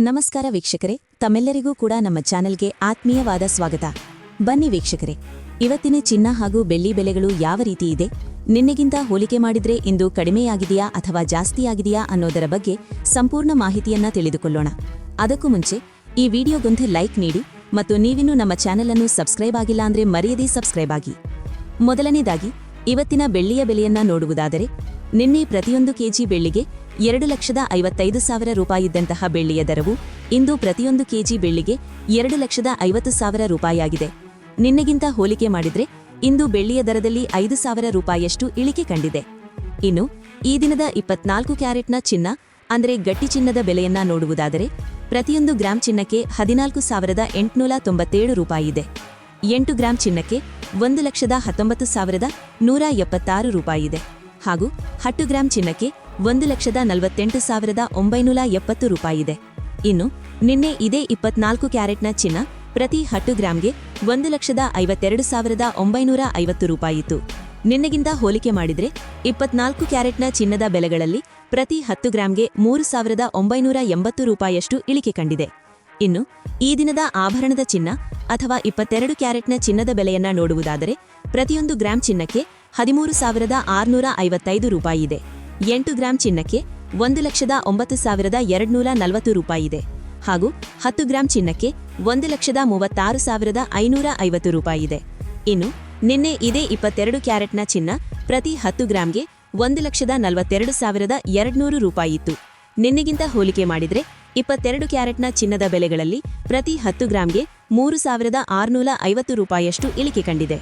ನಮಸ್ಕಾರ ವೀಕ್ಷಕರೇ, ತಮ್ಮೆಲ್ಲರಿಗೂ ಕೂಡ ನಮ್ಮ ಚಾನೆಲ್ಗೆ ಆತ್ಮೀಯವಾದ ಸ್ವಾಗತ. ಬನ್ನಿ ವೀಕ್ಷಕರೇ, ಇವತ್ತಿನ ಚಿನ್ನ ಹಾಗೂ ಬೆಳ್ಳಿ ಬೆಲೆಗಳು ಯಾವ ರೀತಿ ಇದೆ, ನಿನ್ನೆಗಿಂತ ಹೋಲಿಕೆ ಮಾಡಿದ್ರೆ ಇಂದು ಕಡಿಮೆಯಾಗಿದೆಯಾ ಅಥವಾ ಜಾಸ್ತಿಯಾಗಿದೆಯಾ ಅನ್ನೋದರ ಬಗ್ಗೆ ಸಂಪೂರ್ಣ ಮಾಹಿತಿಯನ್ನ ತಿಳಿದುಕೊಳ್ಳೋಣ. ಅದಕ್ಕೂ ಮುಂಚೆ ಈ ವಿಡಿಯೋಗೊಂದು ಲೈಕ್ ನೀಡಿ ಮತ್ತು ನೀವಿನ್ನೂ ನಮ್ಮ ಚಾನೆಲ್ ಅನ್ನು ಸಬ್ಸ್ಕ್ರೈಬ್ ಆಗಿಲ್ಲ ಅಂದ್ರೆ ಮರೆಯದೇ ಸಬ್ಸ್ಕ್ರೈಬ್ ಆಗಿ. ಮೊದಲನೇದಾಗಿ ಇವತ್ತಿನ ಬೆಳ್ಳಿಯ ಬೆಲೆಯನ್ನ ನೋಡುವುದಾದರೆ, ನಿನ್ನೆ ಪ್ರತಿಯೊಂದು ಕೆಜಿ ಬೆಳ್ಳಿಗೆ 2,55,000 ರೂಪಾಯಿ ಇದ್ದಂತಹ ಬೆಳ್ಳಿಯ ದರವು ಇಂದು ಪ್ರತಿಯೊಂದು ಕೆಜಿ ಬೆಳ್ಳಿಗೆ 2,50,000 ರೂಪಾಯಿಯಾಗಿದೆ. ನಿನ್ನೆಗಿಂತ ಹೋಲಿಕೆ ಮಾಡಿದ್ರೆ ಇಂದು ಬೆಳ್ಳಿಯ ದರದಲ್ಲಿ 5,000 ರೂಪಾಯಿಯಷ್ಟು ಇಳಿಕೆ ಕಂಡಿದೆ. ಇನ್ನು ಈ ದಿನದ 24 ಕ್ಯಾರೆಟ್ನ ಚಿನ್ನ ಅಂದರೆ ಗಟ್ಟಿ ಚಿನ್ನದ ಬೆಲೆಯನ್ನ ನೋಡುವುದಾದರೆ, ಪ್ರತಿಯೊಂದು ಗ್ರಾಂ ಚಿನ್ನಕ್ಕೆ 14,897 ರೂಪಾಯಿ ಇದೆ. 8 ಗ್ರಾಂ ಚಿನ್ನಕ್ಕೆ 1,19,176 ರೂಪಾಯಿ ಇದೆ ಹಾಗೂ 10 ಗ್ರಾಂ ಚಿನ್ನಕ್ಕೆ 1,48,970 ರೂಪಾಯಿ ಇದೆ. ಇನ್ನು ನಿನ್ನೆ ಇದೇ 24 ಕ್ಯಾರೆಟ್ನ ಚಿನ್ನ ಪ್ರತಿ 10 ಗ್ರಾಂಗೆ 1,52,950 ರೂಪಾಯಿ ಇತ್ತು. ನಿನ್ನೆಗಿಂತ ಹೋಲಿಕೆ ಮಾಡಿದ್ರೆ 24 ಕ್ಯಾರೆಟ್ನ ಚಿನ್ನದ ಬೆಲೆಗಳಲ್ಲಿ ಪ್ರತಿ 10 ಗ್ರಾಂಗೆ 3,980 ರೂಪಾಯಿಯಷ್ಟು ಇಳಿಕೆ ಕಂಡಿದೆ. ಇನ್ನು ಈ ದಿನದ ಆಭರಣದ ಚಿನ್ನ ಅಥವಾ 22 ಕ್ಯಾರೆಟ್ನ ಚಿನ್ನದ ಬೆಲೆಯನ್ನ ನೋಡುವುದಾದರೆ, ಪ್ರತಿಯೊಂದು ಗ್ರಾಂ ಚಿನ್ನಕ್ಕೆ 13,655 ರೂಪಾಯಿ ಇದೆ. 8 ಗ್ರಾಂ ಚಿನ್ನಕ್ಕೆ 1,09,240 ರೂಪಾಯಿ ಇದೆ ಹಾಗೂ 10 ಗ್ರಾಂ ಚಿನ್ನಕ್ಕೆ 1,36,550 ರೂಪಾಯಿ ಇದೆ. ಇನ್ನು ನಿನ್ನೆ ಇದೇ 22 ಕ್ಯಾರೆಟ್ನ ಚಿನ್ನ ಪ್ರತಿ 10 ಗ್ರಾಂಗೆ 1,42,200 ರೂಪಾಯಿ ಇತ್ತು. ನಿನ್ನೆಗಿಂತ ಹೋಲಿಕೆ ಮಾಡಿದ್ರೆ 22 ಕ್ಯಾರೆಟ್ನ ಚಿನ್ನದ ಬೆಲೆಗಳಲ್ಲಿ ಪ್ರತಿ 10 ಗ್ರಾಂಗೆ 3,650 ರೂಪಾಯಿಯಷ್ಟು ಇಳಿಕೆ ಕಂಡಿದೆ.